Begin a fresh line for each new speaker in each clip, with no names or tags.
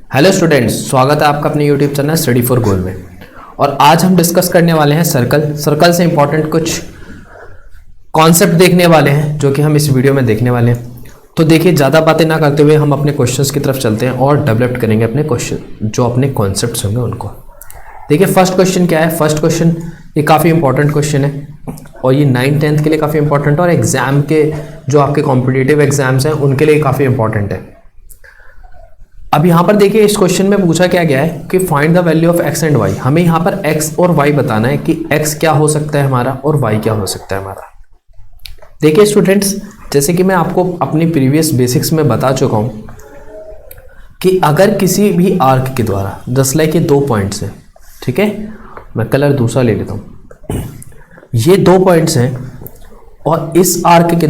Hello students, स्वागत है आपका अपने यूट्यूब चैनल स्टडी फॉर गोल में। और आज हम डिस्कस करने वाले हैं सर्कल से इंपॉर्टेंट कुछ कॉन्सेप्ट देखने वाले हैं जो कि हम इस वीडियो में देखने वाले हैं। तो देखिए, ज़्यादा बातें ना करते हुए हम अपने क्वेश्चंस की तरफ चलते हैं और डेवलप करेंगे अपने क्वेश्चन, जो अपने कॉन्सेप्ट्स होंगे उनको। देखिए फर्स्ट क्वेश्चन क्या है। फर्स्ट क्वेश्चन ये काफ़ी इंपॉर्टेंट क्वेश्चन है और ये 9th 10th के लिए काफ़ी इंपॉर्टेंट है और एग्जाम के जो आपके कॉम्पिटिटिव एग्जाम्स हैं उनके लिए काफ़ी इंपॉर्टेंट है। अब यहाँ पर देखिए, इस क्वेश्चन में पूछा क्या गया है कि find the value of X and Y. हमें यहाँ पर एक्स और वाई बताना है कि एक्स क्या हो सकता है हमारा और वाई क्या हो सकता है हमारा। देखिए स्टूडेंट्स, जैसे कि मैं आपको अपनी प्रीवियस बेसिक्स में बता चुका हूँ कि अगर किसी भी आर्क के द्वारा जस्ट लाइक ये 2 पॉइंट्स हैं, ठीक है, मैं कलर दूसरा ले लेता हूँ, ये 2 पॉइंट्स हैं और इस आर्क के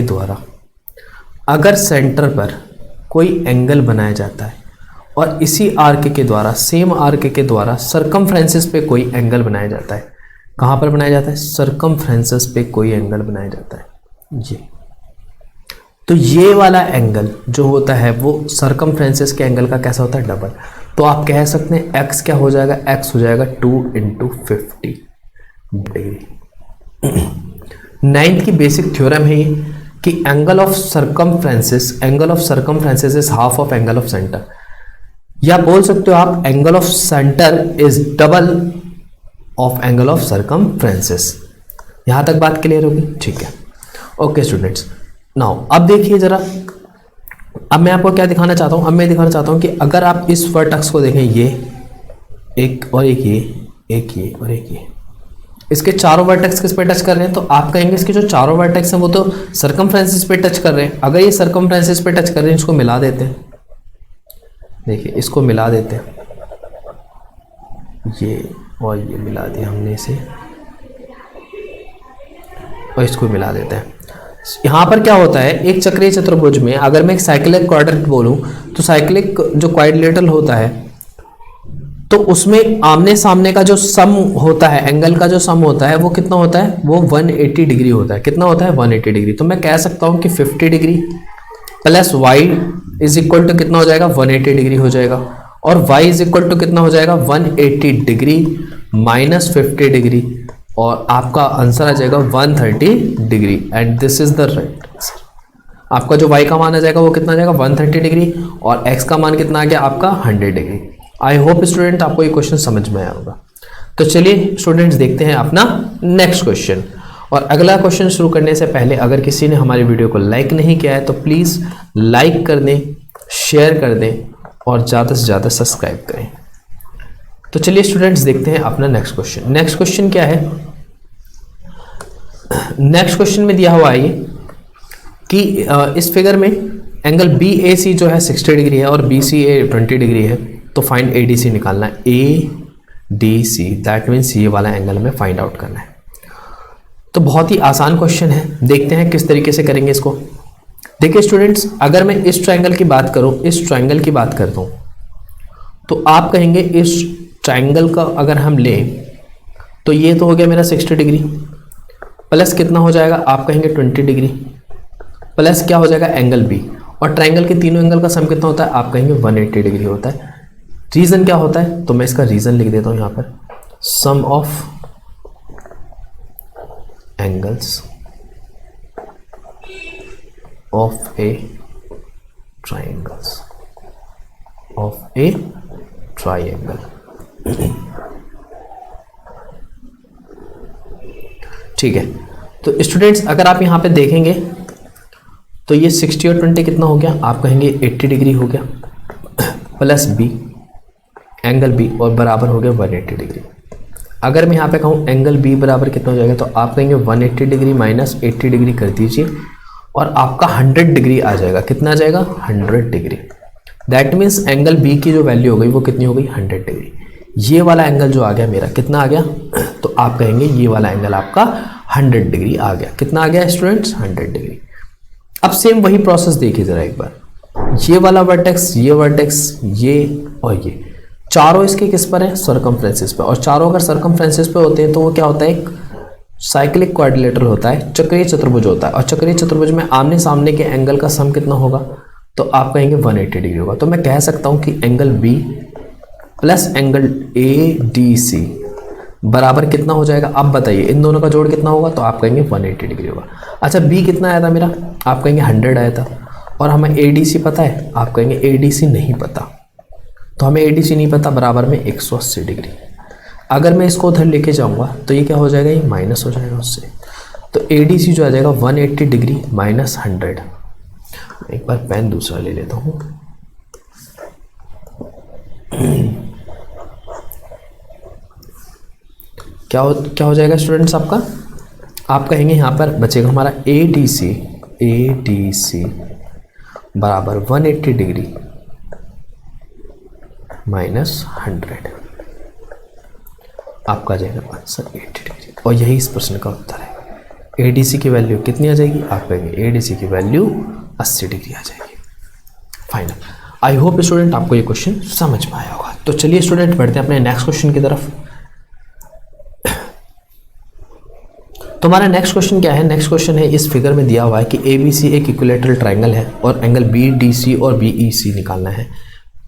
द्वारा अगर सेंटर पर कोई एंगल बनाया जाता है और इसी आर्क के द्वारा, सेम आर्क के द्वारा सरकमफ्रेंसेस पे कोई एंगल बनाया जाता है। कहाँ पर बनाया जाता है? सरकमफ्रेंसेस पे कोई एंगल बनाया जाता है। ये तो ये वाला एंगल जो होता है वो सरकमफ्रेंसेस के एंगल का कैसा होता है? डबल। तो आप कह सकते हैं एक्स क्या हो जाएगा? एक्स हो जाएगा 2 × 50 डिग्री। 9th की बेसिक थ्योरम है ये कि angle of circumferences is half of angle of centre, या बोल सकते हो आप angle of centre is double of angle of circumferences. यहां तक बात क्लियर होगी? ठीक है, ओके स्टूडेंट्स। नाउ अब देखिए जरा, अब मैं आपको क्या दिखाना चाहता हूं। अब मैं दिखाना चाहता हूं कि अगर आप इस वर्टेक्स को देखें, ये एक और एक ये और एक ये, इसके चारों वर्टेक्स किस पे टच कर रहे हैं? तो आप कहेंगे इसके जो चारों वर्टेक्स हैं वो तो सरकमफ्रेंसेस पे टच कर रहे हैं। अगर ये सरकमफ्रेंसेस पे टच कर रहे हैं, इसको मिला देते हैं। देखिए इसको मिला देते हैं, ये और ये मिला दिया हमने इसे और इसको मिला देते हैं। यहाँ पर क्या होता है, एक चक्रीय चतुर्भुज में अगर मैं एक साइक्लिक क्वाड्रेंट बोलूँ तो साइक्लिक जो क्वाड्रिलेटरल होता है तो उसमें आमने सामने का जो सम होता है, एंगल का जो सम होता है वो कितना होता है? वो 180 डिग्री होता है। कितना होता है? 180 डिग्री। तो मैं कह सकता हूं कि 50 degree plus y is equal to कितना हो जाएगा? 180 डिग्री हो जाएगा। और y इज इक्वल टू कितना हो जाएगा? 180 डिग्री माइनस 50 डिग्री, और आपका आंसर आ जाएगा 130 degree. And this is the right answer. आपका जो y का मान आ जाएगा वो कितना आ जाएगा? 130 डिग्री, और x का मान कितना आ गया आपका? 100 डिग्री। आई होप स्टूडेंट आपको ये क्वेश्चन समझ में आया होगा। तो चलिए स्टूडेंट्स देखते हैं अपना नेक्स्ट क्वेश्चन। और अगला क्वेश्चन शुरू करने से पहले अगर किसी ने हमारी वीडियो को लाइक नहीं किया है तो प्लीज़ लाइक कर दें, शेयर कर दें और ज़्यादा से ज़्यादा सब्सक्राइब करें। तो चलिए स्टूडेंट्स देखते हैं अपना नेक्स्ट क्वेश्चन। नेक्स्ट क्वेश्चन क्या है? नेक्स्ट क्वेश्चन में दिया हुआ है ये कि इस फिगर में एंगल बी ए सी जो है 60 डिग्री है और बी सी ए 20 डिग्री है। तो फाइंड ए डी सी निकालना है। ए डी सी दैट मीन्स ये वाला एंगल हमें फाइंड आउट करना है। तो बहुत ही आसान क्वेश्चन है, देखते हैं किस तरीके से करेंगे इसको। देखिए स्टूडेंट्स, अगर मैं इस ट्रायंगल की बात करूं, इस ट्रायंगल की बात करता हूं, तो आप कहेंगे इस ट्रायंगल का अगर हम लें तो ये तो हो गया मेरा 60 डिग्री प्लस कितना हो जाएगा? आप कहेंगे 20 डिग्री प्लस क्या हो जाएगा? एंगल बी, और ट्रायंगल के तीनों एंगल का सम कितना होता है? आप कहेंगे 180 डिग्री होता है। रीजन क्या होता है? तो मैं इसका रीजन लिख देता हूं यहां पर, sum of angles of a triangle. ठीक है, तो स्टूडेंट्स अगर आप यहां पे देखेंगे तो ये 60 और 20 कितना हो गया? आप कहेंगे 80 डिग्री हो गया प्लस बी, एंगल बी, और बराबर हो गया 180 डिग्री। अगर मैं यहाँ पे कहूँ एंगल बी बराबर कितना हो जाएगा, तो आप कहेंगे 180 डिग्री माइनस 80 डिग्री कर दीजिए और आपका 100 डिग्री आ जाएगा। कितना आ जाएगा? 100 degree. That means angle B की जो वैल्यू हो गई वो कितनी हो गई? 100 डिग्री। ये वाला एंगल जो आ गया मेरा कितना आ गया? तो आप कहेंगे ये वाला एंगल आपका 100 डिग्री आ गया। कितना आ गया स्टूडेंट्स? 100 डिग्री। अब सेम वही प्रोसेस देखिए जरा एक बार, ये वाला वर्टेक्स, ये वर्टेक्स, ये और ये चारों इसके किस पर है? सरकमफ्रेंसेस पे। और चारों अगर सरकमफ्रेंसेस पे होते हैं तो वो क्या होता है? एक साइक्लिक क्वाड्रिलेटरल होता है, चक्रीय चतुर्भुज होता है। और चक्रीय चतुर्भुज में आमने सामने के एंगल का सम कितना होगा? तो आप कहेंगे 180 डिग्री होगा। तो मैं कह सकता हूं कि angle B plus angle A D C बराबर कितना हो जाएगा, आप बताइए इन दोनों का जोड़ कितना होगा। तो आप कहेंगे 180 डिग्री होगा। अच्छा बी कितना आया था मेरा, आप कहेंगे 100 आया था। और हमें ए डी सी पता है, आप कहेंगे ए डी सी नहीं पता। तो हमें ए डी सी नहीं पता, बराबर में 180 डिग्री। अगर मैं इसको उधर लेके जाऊंगा तो ये क्या हो जाएगा, ये माइनस हो जाएगा उससे। तो ए डी सी जो आ जाएगा 180 डिग्री माइनस 100। एक बार पेन दूसरा ले लेता हूँ। क्या हो जाएगा स्टूडेंट्स आपका, आप कहेंगे यहाँ पर बचेगा हमारा ए डी सी बराबर 180 डिग्री माइनस 100। आपका आ जाएगा आंसर 80 डिग्री। और यही इस प्रश्न का उत्तर है। ए डी सी की वैल्यू कितनी आ जाएगी, आप कहेंगे ए डी सी की वैल्यू 80 डिग्री आ जाएगी। फाइनल। आई होप स्टूडेंट आपको ये क्वेश्चन समझ में आया होगा। तो चलिए स्टूडेंट बढ़ते हैं अपने नेक्स्ट क्वेश्चन की तरफ। तो हमारा नेक्स्ट क्वेश्चन क्या है, नेक्स्ट क्वेश्चन है इस फिगर में दिया हुआ है कि ए बी सी एक इक्विलेटरल ट्राइंगल है और एंगल बी डी सी और बी ई सी निकालना है,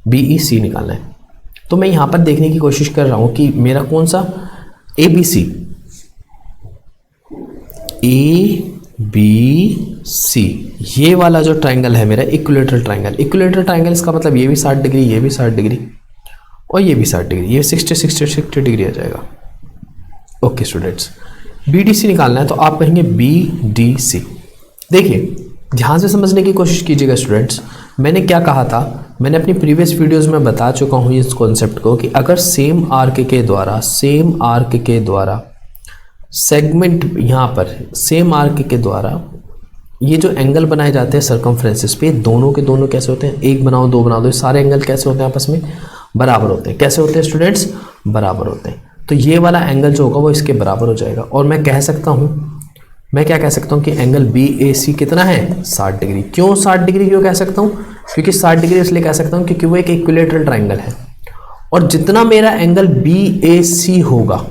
बी ई सी निकालना है। तो मैं यहाँ पर देखने की कोशिश कर रहा हूँ कि मेरा कौन सा ए बी सी ये वाला जो ट्राइंगल है मेरा इक्विलेटरल ट्राइंगल। इक्विलेटरल ट्राइंगल इसका मतलब ये भी 60 डिग्री, ये भी 60 डिग्री और ये भी 60 डिग्री, ये 60 डिग्री आ जाएगा। Okay students, B D C निकालना है तो आप कहेंगे बी डी सी। देखिए ध्यान से समझने की कोशिश कीजिएगा स्टूडेंट्स। मैंने क्या कहा था, मैंने अपनी प्रीवियस वीडियोस में बता चुका हूँ इस कॉन्सेप्ट को कि अगर सेम आर्क के द्वारा सेगमेंट, यहाँ पर सेम आर्क के द्वारा ये जो एंगल बनाए जाते हैं सर्कमफ्रेंसेस पे, दोनों के दोनों कैसे होते हैं, एक बनाओ दो बनाओ, दो सारे एंगल कैसे होते हैं आपस में बराबर होते हैं। कैसे होते हैं स्टूडेंट्स, बराबर होते हैं। तो ये वाला एंगल जो होगा वो इसके बराबर हो जाएगा। और मैं कह सकता हूँ, मैं क्या कह सकता हूँ कि एंगल बी ए सी कितना है 60 डिग्री। क्यों 60 डिग्री क्यों कह सकता हूँ, क्योंकि 60 डिग्री इसलिए कह सकता हूँ क्योंकि वो एक इक्विलेटरल ट्राइंगल है और जितना मेरा एंगल बी ए सी होगा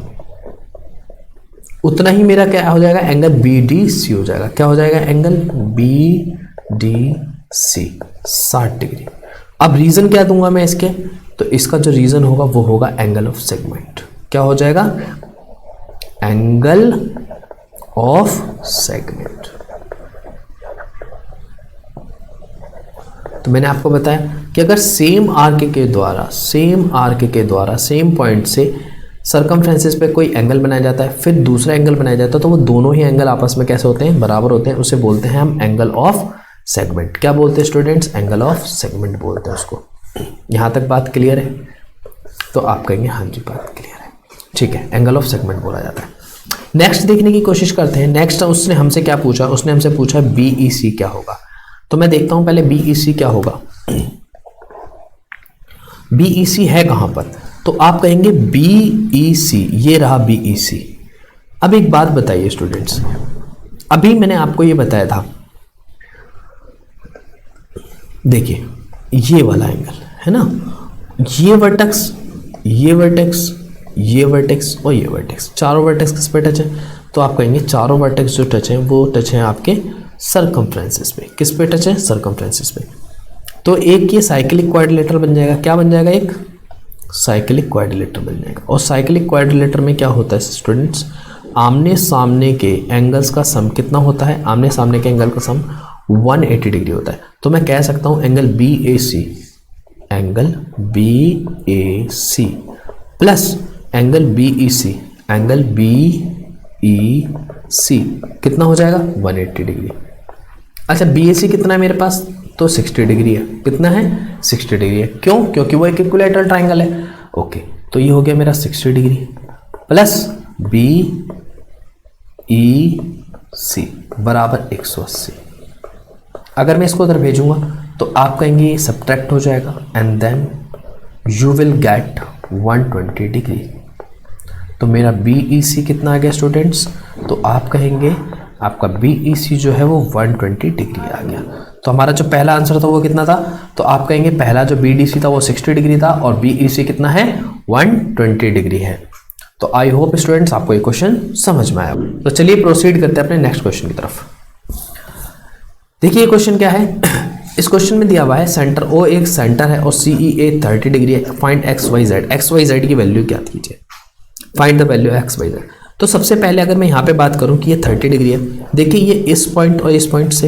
उतना ही मेरा क्या हो जाएगा, एंगल बी डी सी हो जाएगा। क्या हो जाएगा, angle B D C 60 degree. अब रीजन क्या दूंगा मैं इसके, तो इसका जो रीजन होगा वो होगा एंगल ऑफ सेगमेंट। क्या हो जाएगा, एंगल ऑफ सेगमेंट। तो मैंने आपको बताया कि अगर सेम आर्क के द्वारा सेम पॉइंट से सर्कमफ्रेंसेस पे कोई एंगल बनाया जाता है, फिर दूसरा एंगल बनाया जाता है, तो वो दोनों ही एंगल आपस में कैसे होते हैं, बराबर होते हैं। उसे बोलते हैं हम एंगल ऑफ सेगमेंट। क्या बोलते हैं स्टूडेंट्स, एंगल ऑफ सेगमेंट बोलते हैं उसको। यहां तक बात क्लियर है, तो आप कहेंगे हाँ जी बात क्लियर है, ठीक है, एंगल ऑफ सेगमेंट बोला जाता है। नेक्स्ट देखने की कोशिश करते हैं। नेक्स्ट उसने हमसे क्या पूछा, उसने हमसे पूछा बीईसी क्या होगा। तो मैं देखता हूं पहले बीईसी क्या होगा। बीईसी है कहां पर, तो आप कहेंगे बीईसी, ये रहा बीईसी। अब एक बात बताइए स्टूडेंट्स, अभी मैंने आपको ये बताया था, देखिए ये वाला एंगल है ना, ये वर्टेक्स, ये वर्टेक्स, ये वर्टेक्स और ये वर्टेक्स, चारों वर्टेक्स किस पे टच है, तो आप कहेंगे चारों वर्टेक्स जो टच हैं वो टच हैं आपके सर्कमफ्रेंसेस पे। किस पे टच है, सर्कमफ्रेंसेस पे। तो एक ये साइक्लिक क्वाड्रिलेटर बन जाएगा। क्या बन जाएगा, एक साइक्लिक क्वाड्रिलेटर बन जाएगा। और साइक्लिक क्वाड्रिलेटर में क्या होता है स्टूडेंट्स, आमने सामने के एंगल्स का सम कितना होता है, आमने सामने के एंगल का सम 180 डिग्री होता है। तो मैं कह सकता हूं angle B A C, angle B A C plus angle B E C, angle B E C कितना हो जाएगा 180 डिग्री। अच्छा बी ए सी कितना है मेरे पास, तो 60 डिग्री है। कितना है, 60 डिग्री है। क्यों, क्योंकि वो एक इक्विलेटरल ट्राइंगल है। ओके, तो ये हो गया मेरा 60 डिग्री प्लस बी ई सी बराबर 180। अगर मैं इसको उधर भेजूंगा तो आप कहेंगे ये सब्ट्रैक्ट हो जाएगा and then you will get 120 degree. तो मेरा बीईसी कितना आ गया स्टूडेंट्स, तो आप कहेंगे आपका बीईसी जो है वो 120 डिग्री आ गया। तो हमारा जो पहला आंसर था वो कितना था, तो आप कहेंगे पहला जो बीडीसी था वो 60 डिग्री था और बीईसी कितना है 120 डिग्री है। तो आई होप स्टूडेंट्स आपको ये क्वेश्चन समझ में आया। तो चलिए प्रोसीड करते हैं अपने नेक्स्ट क्वेश्चन की तरफ। देखिए क्वेश्चन क्या है, इस क्वेश्चन में दिया हुआ है सेंटर ओ एक सेंटर है और सी ई ए 30 डिग्री है, फाइंड एक्स वाई जेड की वैल्यू क्या कीजिए, find the value X Y Z. तो सबसे पहले अगर मैं यहाँ पे बात करूँ कि ये 30 डिग्री है, देखिए ये इस पॉइंट और इस पॉइंट से,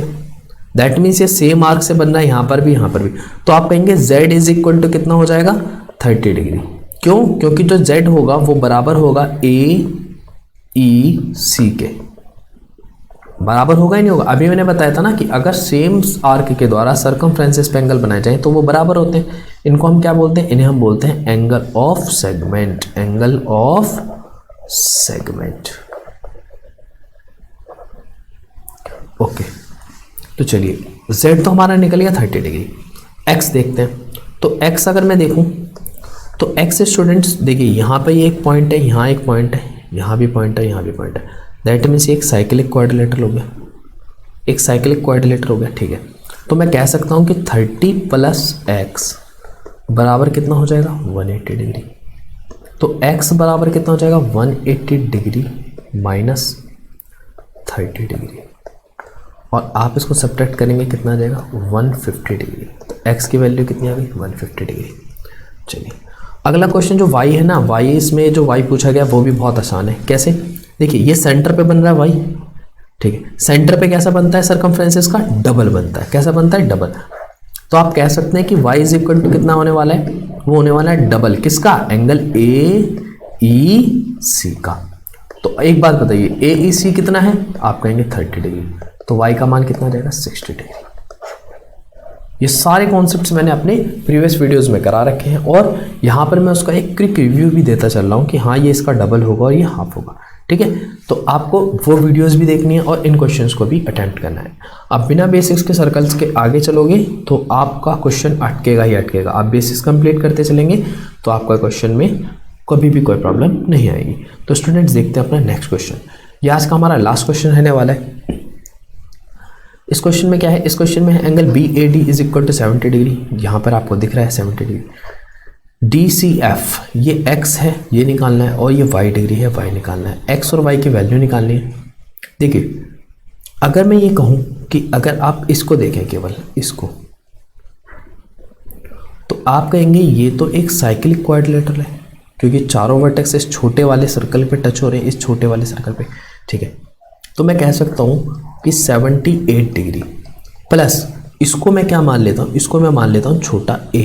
दैट मीन्स ये सेम आर्क से बन रहा है यहाँ पर भी यहाँ पर भी। तो आप कहेंगे z इज इक्वल टू कितना हो जाएगा 30 डिग्री। क्यों? क्योंकि जो z होगा वो बराबर होगा AEC के, बराबर होगा ही नहीं होगा। अभी मैंने बताया था ना कि अगर सेम आर्क के द्वारा सर्कमफ्रेंसेस पे एंगल बनाए जाएं तो वो बराबर होते हैं। इनको हम क्या बोलते हैं? इन्हें हम बोलते हैं angle of segment, angle of segment. Okay, तो चलिए z तो हमारा निकल गया 30 डिग्री। x देखते हैं, तो x अगर मैं देखूं तो x स्टूडेंट्स देखिए यहाँ पे ये एक पॉइंट है, यहाँ एक पॉइंट है, यहाँ भी पॉइंट है, यहाँ भी पॉइंट है, दैट मीन्स ये एक साइक्लिक क्वाड्रिलेटरल हो गया, एक साइक्लिक क्वाड्रिलेटरल हो गया। ठीक है, तो मैं कह सकता हूँ कि 30 प्लस x बराबर कितना हो जाएगा 180 डिग्री। तो x बराबर कितना हो जाएगा 180 डिग्री माइनस 30 डिग्री, और आप इसको सब्ट्रैक्ट करेंगे कितना आ जाएगा 150 डिग्री। तो x की वैल्यू कितनी आ गई 150 डिग्री। चलिए अगला क्वेश्चन जो y है ना, y इसमें जो y पूछा गया वो भी बहुत आसान है। कैसे? देखिए ये सेंटर पे बन रहा है y, ठीक है, सेंटर पे कैसा बनता है सर्कमफ्रेंसेस का? डबल बनता है। कैसा बनता है? डबल। तो आप कह सकते हैं कि y इज इक्वल टू कितना होने वाला है? वो होने वाला है डबल किसका? एंगल AEC का। तो एक बात बताइए AEC कितना है? आप कहेंगे 30 डिग्री, तो y का मान कितना आ जाएगा 60 डिग्री। ये सारे कॉन्सेप्ट्स मैंने अपने प्रीवियस वीडियोस में करा रखे हैं और यहाँ पर मैं उसका एक क्विक रिव्यू भी देता चल रहा हूँ कि हाँ ये इसका डबल होगा और ये हाफ होगा। ठीक है, तो आपको वो वीडियोस भी देखनी है और इन क्वेश्चंस को भी अटेम्प्ट करना है। आप बिना बेसिक्स के सर्कल्स के आगे चलोगे तो आपका क्वेश्चन अटकेगा ही अटकेगा। आप बेसिक्स कंप्लीट करते चलेंगे तो आपका क्वेश्चन में कभी भी कोई प्रॉब्लम नहीं आएगी। तो स्टूडेंट्स देखते हैं अपना नेक्स्ट क्वेश्चन। ये आज का हमारा लास्ट क्वेश्चन रहने वाला है। इस क्वेश्चन में क्या है? इस क्वेश्चन में है angle BAD is equal to 70 degree. यहाँ पर आपको दिख रहा है 70 डिग्री। DCF ये x है, ये निकालना है, और ये y डिग्री है, y निकालना है। x और y की वैल्यू निकालनी है। देखिए अगर मैं ये कहूँ कि अगर आप इसको देखें केवल इसको, तो आप कहेंगे ये तो एक साइक्लिक क्वाड्रिलेटरल है क्योंकि चारों वर्टेक्स इस छोटे वाले सर्कल पे टच हो रहे हैं, इस छोटे वाले सर्कल पे। ठीक है, तो मैं कह सकता हूँ कि 78 डिग्री प्लस इसको मैं क्या मान लेता हूँ? इसको मैं मान लेता हूँ छोटा a।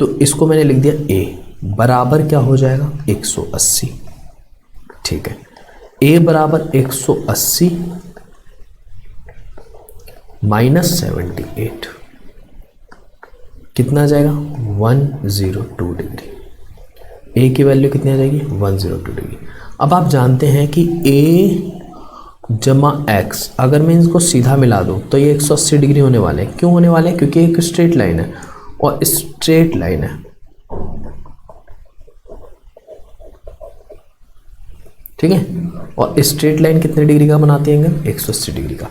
तो इसको मैंने लिख दिया a बराबर क्या हो जाएगा 180। ठीक है, a बराबर 180 माइनस 78 कितना आ जाएगा 102 डिग्री। a की वैल्यू कितनी आ जाएगी 102 डिग्री। अब आप जानते हैं कि a जमा x, अगर मैं इसको सीधा मिला दूं तो ये 180 डिग्री होने वाले हैं। क्यों होने वाले हैं? क्योंकि एक स्ट्रेट लाइन है और स्ट्रेट लाइन है। ठीक है, और स्ट्रेट लाइन कितने डिग्री का बनाती है एंगल 180 डिग्री का।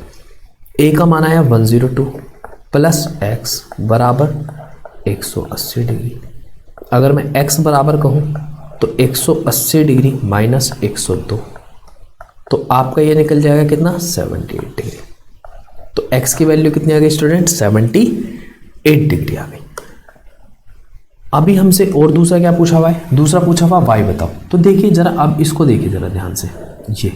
a का मान आया 102 प्लस x बराबर 180 डिग्री। अगर मैं x बराबर कहूँ तो 180 डिग्री माइनस 102, तो आपका ये निकल जाएगा कितना 78 डिग्री। तो x की वैल्यू कितनी आ गई स्टूडेंट 78 डिग्री आ गई। अभी हमसे और दूसरा क्या पूछा हुआ है? दूसरा पूछा हुआ y बताओ। तो देखिए जरा, अब इसको देखिए जरा ध्यान से, ये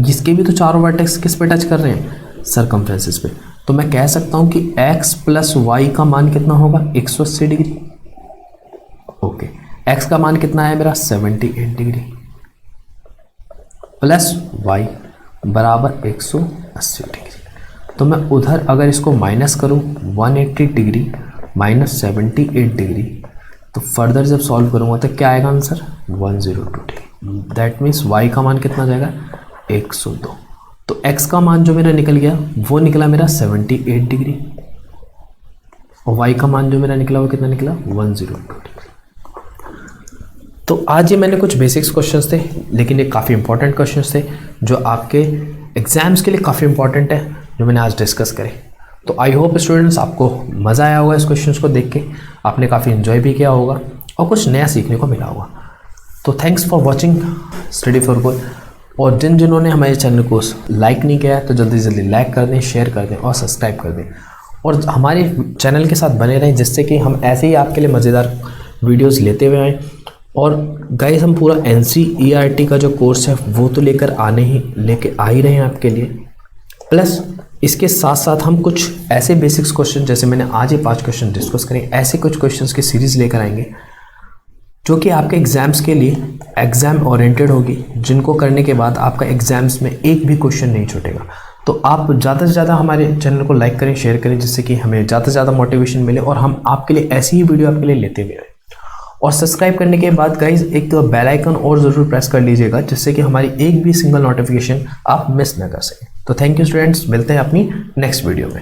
इसके भी तो चारों वर्टेक्स किस पे टच कर रहे हैं? सर्कमफ्रेंसेस पे। तो मैं कह सकता हूं कि x प्लस y का मान कितना होगा 180 डिग्री। ओके, x का मान कितना है मेरा 78 डिग्री प्लस y बराबर 180 डिग्री। तो मैं उधर अगर इसको माइनस करूं 180 डिग्री माइनस 78 डिग्री, तो फर्दर जब सॉल्व करूंगा तो क्या आएगा answer 102 degree. That means y का मान कितना जाएगा 102। तो x का मान जो मेरा निकल गया वो निकला मेरा 78 डिग्री, और y का मान जो मेरा निकला वो कितना निकला 102 डिग्री। तो आज ये मैंने कुछ बेसिक्स क्वेश्चंस थे, लेकिन ये काफ़ी इंपॉर्टेंट क्वेश्चंस थे जो आपके एग्जाम्स के लिए काफ़ी इंपॉर्टेंट है, जो मैंने आज डिस्कस करे। तो आई होप स्टूडेंट्स आपको मज़ा आया होगा इस क्वेश्चंस को देख के, आपने काफ़ी इन्जॉय भी किया होगा और कुछ नया सीखने को मिला होगा। तो thanks for watching study for goal. और जिन्होंने हमारे चैनल को लाइक नहीं किया है तो जल्दी से जल्दी लाइक कर दें, शेयर कर दें और सब्सक्राइब कर दें और हमारे चैनल के साथ बने रहें, जिससे कि हम ऐसे ही आपके लिए मज़ेदार वीडियोस लेते हुए आएँ। और गाइस हम पूरा NCERT का जो कोर्स है वो तो लेके आ ही रहे हैं आपके लिए, प्लस इसके साथ साथ हम कुछ ऐसे बेसिक्स क्वेश्चन, जैसे मैंने आज ही 5 क्वेश्चन डिस्कस करें, ऐसे कुछ क्वेश्चंस की सीरीज़ लेकर आएंगे जो कि आपके एग्ज़ाम्स के लिए एग्ज़ाम ओरिएंटेड होगी, जिनको करने के बाद आपका एग्ज़ाम्स में एक भी क्वेश्चन नहीं छूटेगा। तो आप ज़्यादा से ज़्यादा हमारे चैनल को लाइक करें, शेयर करें, जिससे कि हमें ज़्यादा से ज़्यादा मोटिवेशन मिले और हम आपके लिए ऐसी ही वीडियो आपके लिए लेते हुए आए। और सब्सक्राइब करने के बाद गाइज एक तो बेल आइकन और ज़रूर प्रेस कर लीजिएगा, जिससे कि हमारी एक भी सिंगल नोटिफिकेशन आप मिस ना कर सकें। तो थैंक यू स्टूडेंट्स, मिलते हैं अपनी नेक्स्ट वीडियो में।